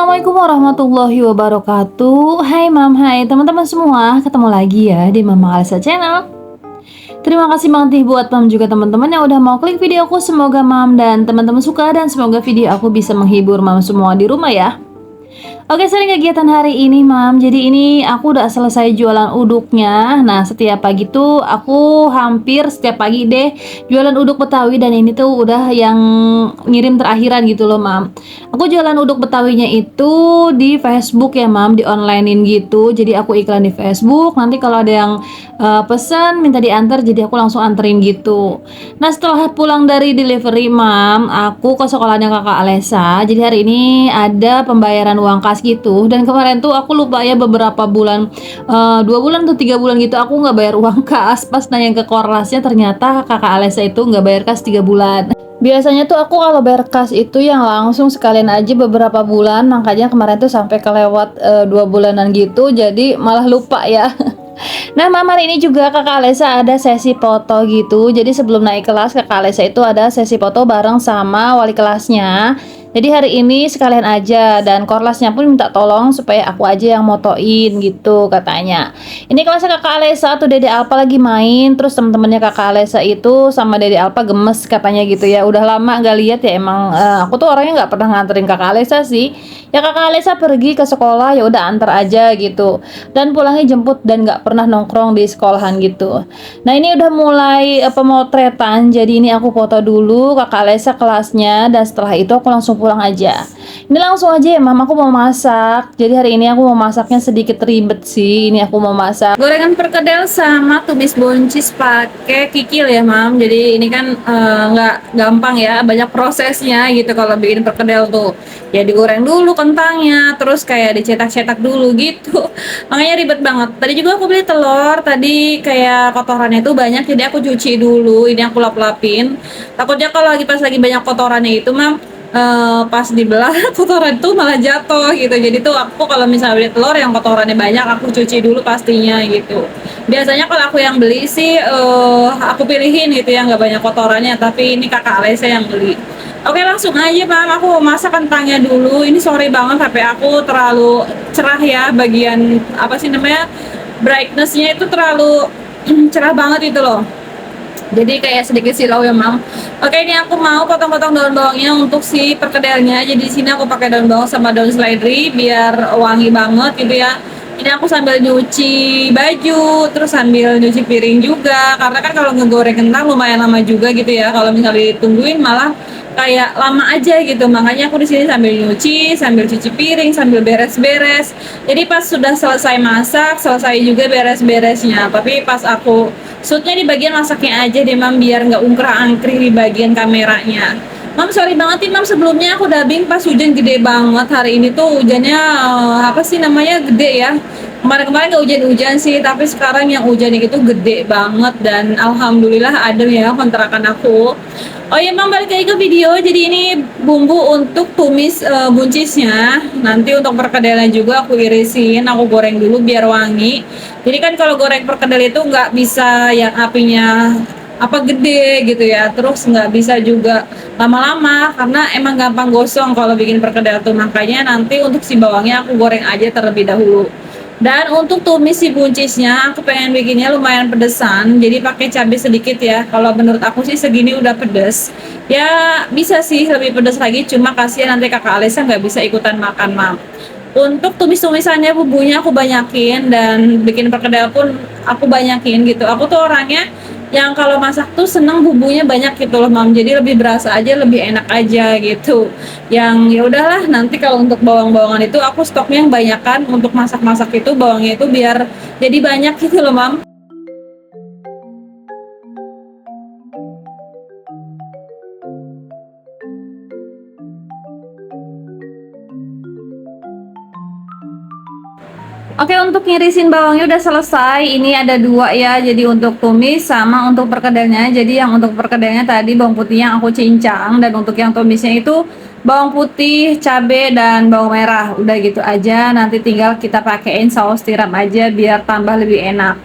Assalamualaikum warahmatullahi wabarakatuh. Hai mam, hai teman-teman semua. Ketemu lagi ya di Mama Alisa Channel. Terima kasih banget nih buat mam juga teman-teman yang udah mau klik videoku. Semoga mam dan teman-teman suka dan semoga video aku bisa menghibur mam semua di rumah ya. Oke, sering kegiatan hari ini mam. Jadi ini aku udah selesai jualan uduknya. Nah, setiap pagi tuh aku hampir setiap pagi deh jualan uduk Betawi, dan ini tuh udah yang ngirim terakhiran gitu loh mam. Aku jualan uduk Betawinya itu di Facebook ya mam, di onlinein gitu. Jadi aku iklan di Facebook. Nanti kalau ada yang pesan minta diantar, jadi aku langsung anterin gitu. Nah, setelah pulang dari delivery mam, aku ke sekolahnya kakak Alesa. Jadi hari ini ada pembayaran uang kas gitu, dan kemarin tuh aku lupa ya beberapa bulan, 2 bulan atau 3 bulan gitu aku nggak bayar uang kas. Pas nanya ke korlasnya ternyata kakak Alesa itu nggak bayar kas 3 bulan. Biasanya tuh aku kalau bayar kas itu yang langsung sekalian aja beberapa bulan, makanya kemarin tuh sampai kelewat 2 bulanan gitu, jadi malah lupa ya. Nah, Mam, hari ini juga Kakak Alesa ada sesi foto gitu. Jadi sebelum naik kelas, Kakak Alesa itu ada sesi foto bareng sama wali kelasnya. Jadi hari ini sekalian aja, dan korlasnya pun minta tolong supaya aku aja yang motoin gitu katanya. Ini kelasnya Kakak Alesa tuh Dede Alpa lagi main, terus teman-temannya Kakak Alesa itu sama Dede Alpa gemes katanya gitu ya. Udah lama gak lihat ya, emang aku tuh orangnya nggak pernah nganterin Kakak Alesa sih. Ya Kakak Alesa pergi ke sekolah ya udah antar aja gitu. Dan pulangnya jemput, dan nggak pernah nongkrong di sekolahan gitu. Nah, ini udah mulai pemotretan. Jadi ini aku foto dulu Kakak Alesa kelasnya, dan setelah itu aku langsung pulang aja. Ini langsung aja ya mam, aku mau masak. Jadi hari ini aku mau masaknya sedikit ribet sih. Ini aku mau masak gorengan perkedel sama tumis buncis pakai kikil ya mam. Jadi ini kan nggak gampang ya, banyak prosesnya gitu kalau bikin perkedel tuh. Ya digoreng dulu kentangnya, terus kayak dicetak-cetak dulu gitu. Makanya ribet banget. Tadi juga aku beli telur, tadi kayak kotorannya itu banyak, jadi aku cuci dulu. Ini aku lap-lapin. Takutnya kalau pas lagi banyak kotorannya itu mam, pas dibelah kotoran tuh malah jatuh gitu. Jadi tuh aku kalau misalnya beli telur yang kotorannya banyak, aku cuci dulu pastinya gitu. Biasanya kalau aku yang beli sih aku pilihin gitu yang nggak banyak kotorannya, tapi ini kakak Alesa yang beli. Oke, langsung aja mam, aku mau masak kentangnya dulu. Ini sorry banget HP aku terlalu cerah ya, bagian apa sih namanya, brightnessnya itu terlalu cerah banget itu loh, jadi kayak sedikit silau ya mam. Oke, ini aku mau potong-potong daun bawangnya untuk si perkedelnya. Jadi di sini aku pakai daun bawang sama daun seledri biar wangi banget gitu ya. Ini aku sambil nyuci baju, terus sambil nyuci piring juga, karena kan kalau ngegoreng kentang lumayan lama juga gitu ya. Kalau misalnya ditungguin malah kayak lama aja gitu. Makanya aku di sini sambil nyuci, sambil cuci piring, sambil beres-beres. Jadi pas sudah selesai masak, selesai juga beres-beresnya. Tapi pas aku shootnya di bagian masaknya aja deh mam, biar nggak ungkrah-angkring di bagian kameranya. Mam, sorry banget nih mam, sebelumnya aku dubbing pas hujan gede banget. Hari ini tuh hujannya apa sih namanya, gede ya. Kemarin-kemarin nggak hujan-hujan sih, tapi sekarang yang hujan itu gede banget, dan alhamdulillah adem ya kontrakan aku. Oh iya mam, balik lagi ke video. Jadi ini bumbu untuk tumis buncisnya. Nanti untuk perkedelnya juga aku irisin, aku goreng dulu biar wangi. Jadi kan kalau goreng perkedel itu nggak bisa yang apinya apa gede gitu ya, terus nggak bisa juga lama-lama karena emang gampang gosong kalau bikin perkedel tuh. Makanya nanti untuk si bawangnya aku goreng aja terlebih dahulu. Dan untuk tumis si buncisnya aku pengen bikinnya lumayan pedesan, jadi pakai cabai sedikit ya. Kalau menurut aku sih segini udah pedes ya, bisa sih lebih pedes lagi, cuma kasihan nanti kakak Alesa nggak bisa ikutan makan mam. Untuk tumis-tumisannya bumbunya aku banyakin, dan bikin perkedel pun aku banyakin gitu. Aku tuh orangnya yang kalau masak tuh seneng bumbunya banyak gitu loh mam, jadi lebih berasa aja, lebih enak aja gitu. Yang ya udahlah, nanti kalau untuk bawang-bawangan itu aku stoknya yang banyakan untuk masak-masak itu, bawangnya itu biar jadi banyak gitu loh mam. Oke, untuk ngirisin bawangnya udah selesai. Ini ada dua ya, jadi untuk tumis sama untuk perkedelnya. Jadi yang untuk perkedelnya tadi bawang putih yang aku cincang, dan untuk yang tumisnya itu bawang putih, cabai, dan bawang merah. Udah gitu aja, nanti tinggal kita pakein saus tiram aja biar tambah lebih enak.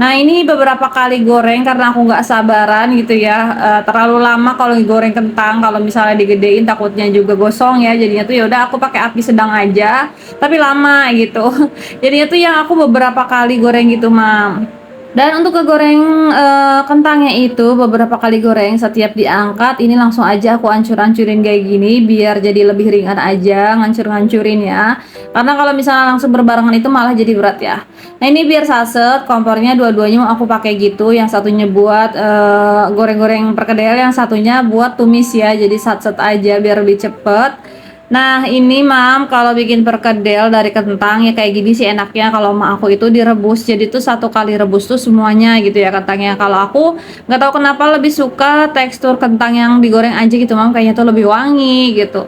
Nah ini beberapa kali goreng karena aku nggak sabaran gitu ya, terlalu lama kalau goreng kentang, kalau misalnya digedein takutnya juga gosong ya, jadinya tuh ya udah aku pakai api sedang aja, tapi lama gitu. Jadinya tuh yang aku beberapa kali goreng gitu, Mam. Dan untuk kegoreng, kentangnya itu beberapa kali goreng setiap diangkat ini langsung aja aku hancur-hancurin kayak gini biar jadi lebih ringan aja ngancur-ngancurin ya. Karena kalau misalnya langsung berbarengan itu malah jadi berat ya. Nah ini biar saset kompornya dua-duanya aku pakai gitu, yang satunya buat, goreng-goreng perkedel, yang satunya buat tumis ya, jadi sat-set aja biar lebih cepet. Nah ini Mam, kalau bikin perkedel dari kentang ya kayak gini sih enaknya kalau emak aku itu direbus. Jadi tuh satu kali rebus tuh semuanya gitu ya kentangnya. Kalau aku nggak tahu kenapa lebih suka tekstur kentang yang digoreng aja gitu Mam, kayaknya tuh lebih wangi gitu.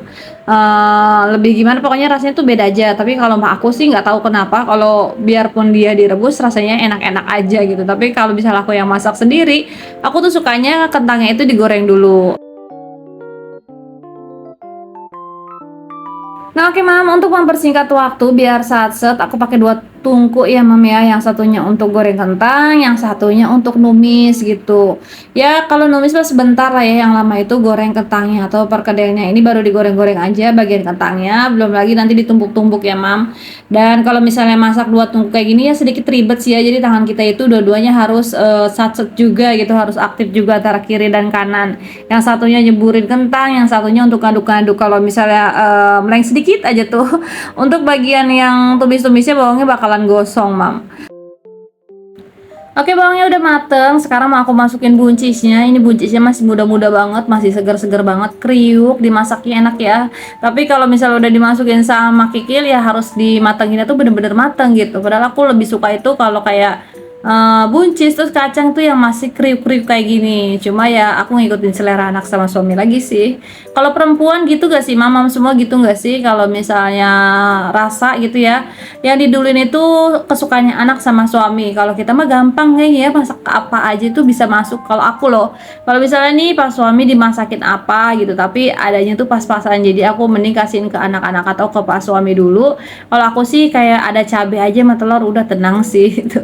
Lebih gimana pokoknya rasanya tuh beda aja. Tapi kalau emak aku sih nggak tahu kenapa kalau biarpun dia direbus rasanya enak-enak aja gitu. Tapi kalau misalnya aku yang masak sendiri, aku tuh sukanya kentangnya itu digoreng dulu. Nah, oke Mam, untuk mempersingkat waktu biar satset aku pakai 2 tungku ya Mam ya, yang satunya untuk goreng kentang, yang satunya untuk numis gitu. Ya kalau numis mah sebentar lah ya, yang lama itu goreng kentangnya atau perkedelnya ini baru digoreng-goreng aja bagian kentangnya, belum lagi nanti ditumbuk-tumbuk ya Mam. Dan kalau misalnya masak 2 tungku kayak gini ya sedikit ribet sih ya, jadi tangan kita itu dua-duanya harus, satset juga gitu, harus aktif juga antara kiri dan kanan. Yang satunya nyeburin kentang, yang satunya untuk ngaduk-ngaduk. Kalau misalnya meleng sedikit aja tuh untuk bagian yang tumis-tumisnya bawangnya bakalan gosong Mam. Oke bawangnya udah mateng, sekarang mau aku masukin buncisnya. Ini buncisnya masih muda-muda banget, masih segar-segar banget, kriuk, dimasaknya enak ya. Tapi kalau misalnya udah dimasukin sama kikil ya harus dimatenginnya tuh bener-bener mateng gitu. Padahal aku lebih suka itu kalau kayak buncis terus kacang tuh yang masih kriuk-kriuk kayak gini. Cuma ya aku ngikutin selera anak sama suami lagi sih. Kalau perempuan gitu gak sih, mamam semua gitu gak sih? Kalau misalnya rasa gitu ya, yang didulin itu kesukaannya anak sama suami. Kalau kita mah gampang ya masak apa aja itu bisa masuk. Kalau aku loh, kalau misalnya nih pas suami dimasakin apa gitu, tapi adanya tuh pas-pasan. Jadi aku mending kasihin ke anak-anak atau ke pas suami dulu. Kalau aku sih kayak ada cabai aja sama telur udah tenang sih gitu.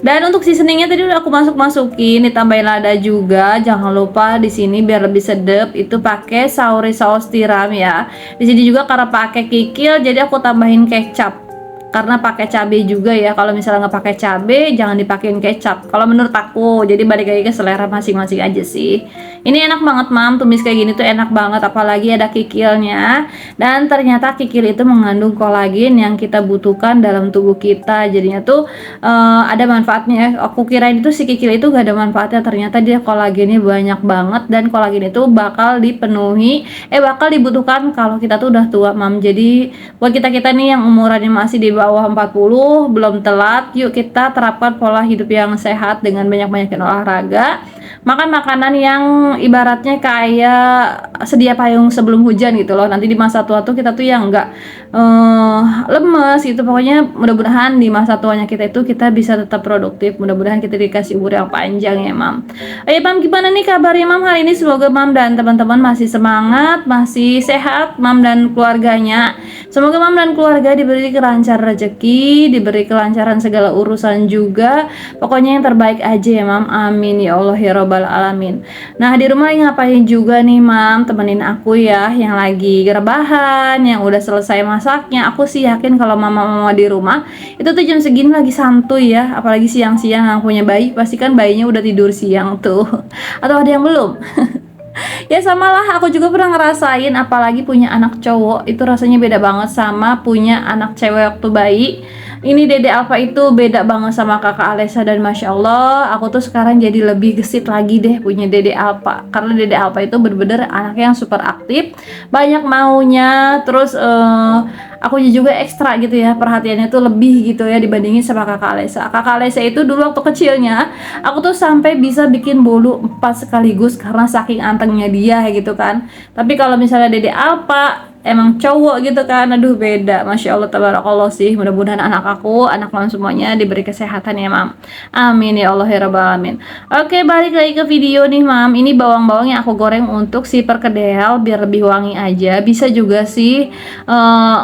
Dan untuk seasoningnya tadi udah aku masukin, ditambahin lada juga. Jangan lupa di sini biar lebih sedep itu pakai sauri saus tiram ya. Di sini juga karena pakai kikil, jadi aku tambahin kecap. Karena pakai cabai juga ya. Kalau misalnya nggak pakai cabai, jangan dipakein kecap. Kalau menurut aku, jadi balik lagi ke selera masing-masing aja sih. Ini enak banget Mam, tumis kayak gini tuh enak banget, apalagi ada kikilnya. Dan ternyata kikil itu mengandung kolagen yang kita butuhkan dalam tubuh kita. Jadinya tuh ada manfaatnya. Aku kirain itu si kikil itu gak ada manfaatnya, ternyata dia kolagennya banyak banget dan kolagen itu bakal bakal dibutuhkan kalau kita tuh udah tua Mam. Jadi buat kita-kita nih yang umurannya masih di bawah 40 belum telat, yuk kita terapkan pola hidup yang sehat dengan banyak-banyakin olahraga, makan makanan yang ibaratnya kayak sedia payung sebelum hujan gitu loh. Nanti di masa tua tuh kita tuh yang enggak lemes gitu. Pokoknya mudah-mudahan di masa tuanya kita itu kita bisa tetap produktif, mudah-mudahan kita dikasih umur yang panjang ya Mam. Ayo Mam, gimana nih kabarnya Mam hari ini? Semoga Mam dan teman-teman masih semangat, masih sehat Mam dan keluarganya. Semoga Mam dan keluarga diberi kelancaran rezeki, diberi kelancaran segala urusan juga. Pokoknya yang terbaik aja ya Mam. Amin ya Allah ya Rabbal Alamin. Nah di rumah lagi ngapain juga nih Mam? Temenin aku ya yang lagi rebahan, yang udah selesai masaknya. Aku sih yakin kalau mama-mama di rumah itu tuh jam segini lagi santuy ya. Apalagi siang-siang yang punya bayi, pasti kan bayinya udah tidur siang tuh. Atau ada yang belum? Ya samalah, aku juga pernah ngerasain, apalagi punya anak cowok itu rasanya beda banget sama punya anak cewek waktu bayi. Ini Dede Alfa itu beda banget sama kakak Alesa, dan Masya Allah aku tuh sekarang jadi lebih gesit lagi deh punya Dede Alfa. Karena Dede Alfa itu bener-bener anak yang super aktif, banyak maunya, terus aku juga ekstra gitu ya, perhatiannya tuh lebih gitu ya dibandingin sama kakak Alesa. Kakak Alesa itu dulu waktu kecilnya aku tuh sampai bisa bikin bolu 4 sekaligus karena saking antengnya dia gitu kan. Tapi kalau misalnya Dede Alfa emang cowok gitu kan. Aduh beda, Masya Allah tabarakallah sih. Mudah-mudahan anak aku, anak mam semuanya diberi kesehatan ya mam, amin ya Allah ya rabbal alamin. Oke, balik lagi ke video nih mam. Ini bawang-bawang yang aku goreng untuk si perkedel biar lebih wangi aja. Bisa juga sih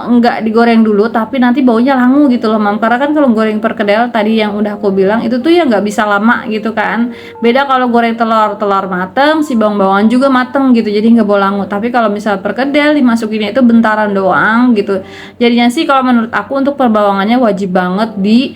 nggak digoreng dulu tapi nanti baunya langu gitu loh mam, karena kan kalau goreng perkedel tadi yang udah aku bilang itu tuh ya nggak bisa lama gitu kan. Beda kalau goreng telur mateng, si bawang-bawangan juga mateng gitu, jadi nggak bau langu. Tapi kalau misal perkedel dimasukinnya itu bentaran doang gitu, jadinya sih kalau menurut aku untuk perbawangannya wajib banget di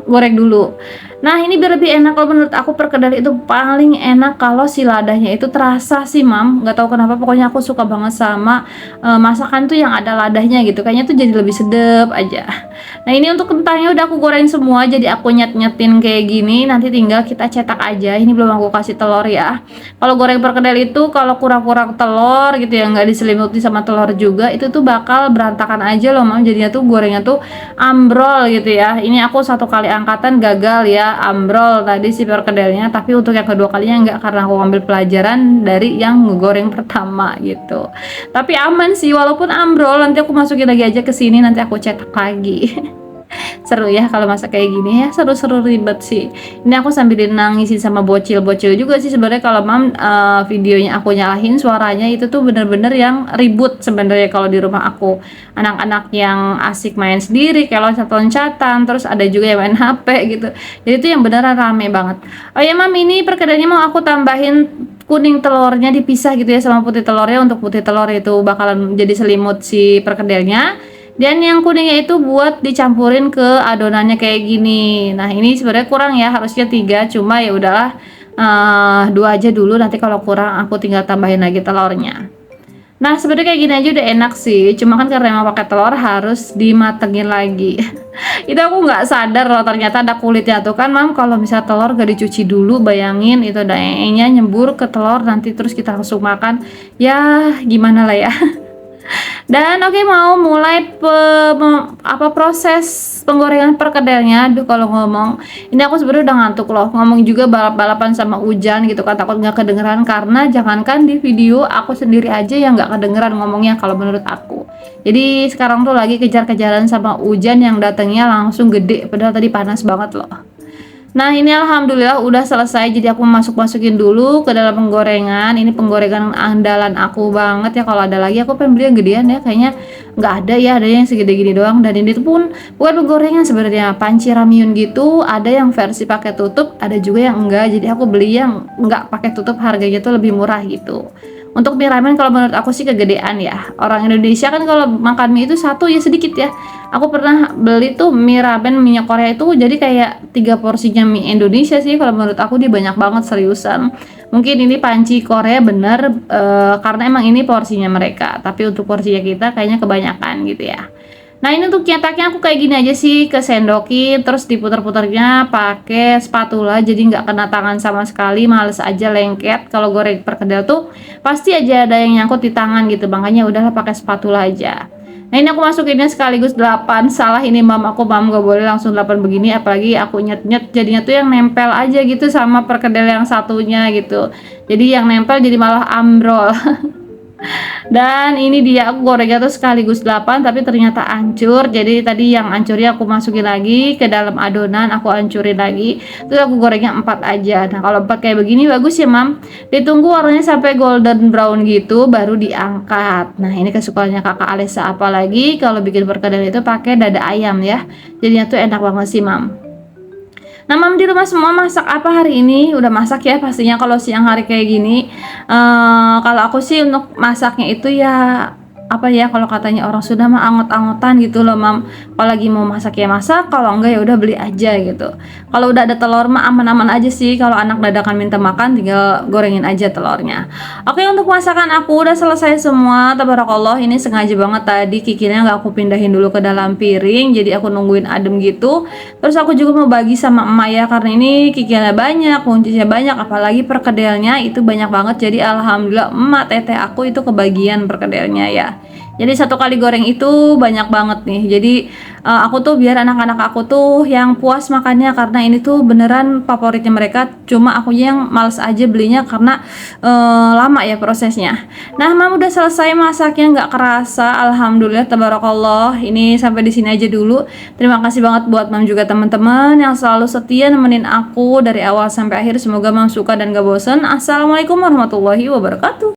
goreng dulu. Nah ini biar lebih enak, kalau menurut aku perkedel itu paling enak kalau si ladanya itu terasa sih mam, nggak tahu kenapa, pokoknya aku suka banget sama masakan tuh yang ada ladahnya gitu, kayaknya tuh jadi lebih sedep aja. Nah ini untuk kentangnya udah aku goreng semua, jadi aku nyet-nyetin kayak gini, nanti tinggal kita cetak aja. Ini belum aku kasih telur ya. Kalau goreng perkedel itu kalau kurang-kurang telur gitu ya, nggak diselimuti sama telur juga, itu tuh bakal berantakan aja loh mam, jadinya tuh gorengnya tuh ambrol gitu ya. Ini aku satu kali angkatan gagal ya, ambrol tadi si perkedelnya, tapi untuk yang kedua kalinya enggak, karena aku ambil pelajaran dari yang ngegoreng pertama gitu. Tapi aman sih walaupun ambrol, nanti aku masukin lagi aja ke sini, nanti aku cetak lagi. Seru ya kalau masak kayak gini ya, seru-seru ribet sih. Ini aku sambil nangisin sama bocil-bocil juga sih sebenarnya. Kalau mam videonya aku nyalahin suaranya itu tuh bener-bener yang ribut sebenarnya kalau di rumah aku. Anak-anak yang asik main sendiri kayak loncat-loncatan, terus ada juga yang main HP gitu. Jadi itu yang beneran rame banget. Oh ya mam, ini perkedelnya mau aku tambahin kuning telurnya dipisah gitu ya sama putih telurnya. Untuk putih telur itu bakalan jadi selimut si perkedelnya, dan yang kuningnya itu buat dicampurin ke adonannya kayak gini. Nah ini sebenarnya kurang ya, harusnya 3, cuma ya udahlah 2 aja dulu, nanti kalau kurang aku tinggal tambahin lagi telurnya. Nah sebenarnya kayak gini aja udah enak sih, cuma kan karena emang pakai telur harus dimatengin lagi. Itu aku nggak sadar loh ternyata ada kulitnya tuh kan mam. Kalau misal telur gak dicuci dulu, bayangin itu daengnya nyembur ke telur, nanti terus kita langsung makan, ya gimana lah ya. Dan oke, mau mulai proses penggorengan perkedelnya. Aduh kalau ngomong ini aku sebenarnya udah ngantuk loh, ngomong juga balap-balapan sama hujan gitu kan, takut nggak kedengeran, karena jangankan di video aku sendiri aja yang nggak kedengeran ngomongnya kalau menurut aku. Jadi sekarang tuh lagi kejar-kejaran sama hujan yang datangnya langsung gede, padahal tadi panas banget loh. Nah ini alhamdulillah udah selesai, jadi aku masukin dulu ke dalam penggorengan. Ini penggorengan andalan aku banget ya, kalau ada lagi aku pengen beli yang gedean ya, kayaknya nggak ada ya, ada yang segede gini doang. Dan ini tuh pun bukan penggorengan sebenarnya, panci ramyun gitu, ada yang versi pakai tutup, ada juga yang enggak, jadi aku beli yang nggak pakai tutup, harganya tuh lebih murah gitu. Untuk mie ramen kalau menurut aku sih kegedean ya. Orang Indonesia kan kalau makan mie itu satu ya sedikit ya. Aku pernah beli tuh mie ramen minyak Korea itu jadi kayak 3 porsinya mie Indonesia sih. Kalau menurut aku dia banyak banget, seriusan. Mungkin ini panci Korea bener karena emang ini porsinya mereka. Tapi untuk porsinya kita kayaknya kebanyakan gitu ya. Nah ini untuk nyetaknya aku kayak gini aja sih, kesendokin terus diputer-puternya pakai spatula, jadi nggak kena tangan sama sekali, males aja lengket. Kalau goreng perkedel tuh pasti aja ada yang nyangkut di tangan gitu, makanya udahlah pakai spatula aja. Nah ini aku masukinnya sekaligus 8, salah ini mam, aku mam gak boleh langsung 8 begini, apalagi aku nyet-nyet jadinya tuh yang nempel aja gitu sama perkedel yang satunya gitu, jadi yang nempel jadi malah ambrol. Dan ini dia aku gorengnya tuh sekaligus 8 tapi ternyata hancur. Jadi tadi yang hancurnya aku masukin lagi ke dalam adonan, aku hancurin lagi, terus aku gorengnya 4 aja. Nah kalau 4 kayak begini bagus ya mam, ditunggu warnanya sampai golden brown gitu baru diangkat. Nah ini kesukaannya kakak Alessa, apalagi kalau bikin perkedel itu pakai dada ayam ya, jadinya tuh enak banget sih mam. Nah mam, di rumah semua masak apa hari ini? Udah masak ya pastinya kalau siang hari kayak gini. Kalau aku sih untuk masaknya itu ya apa ya, kalau katanya orang Sunda mah angot-angotan gitu loh mam. Kalau lagi mau masak ya masak, kalau enggak ya udah beli aja gitu. Kalau udah ada telur mah aman-aman aja sih, kalau anak dadakan minta makan tinggal gorengin aja telurnya. Oke, untuk masakan aku udah selesai semua, tabarakallah. Ini sengaja banget tadi kikirnya nggak aku pindahin dulu ke dalam piring, jadi aku nungguin adem gitu. Terus aku juga mau bagi sama emak ya, karena ini kikirnya banyak, kuncinya banyak, apalagi perkedelnya itu banyak banget. Jadi alhamdulillah emak teteh aku itu kebagian perkedelnya ya. Jadi satu kali goreng itu banyak banget nih. Jadi aku tuh biar anak-anak aku tuh yang puas makannya, karena ini tuh beneran favoritnya mereka. Cuma aku yang males aja belinya karena lama ya prosesnya. Nah, Mam udah selesai masaknya, nggak kerasa. Alhamdulillah, tabarakallah. Ini sampai di sini aja dulu. Terima kasih banget buat Mam juga teman-teman yang selalu setia nemenin aku dari awal sampai akhir. Semoga Mam suka dan gak bosen. Assalamualaikum warahmatullahi wabarakatuh.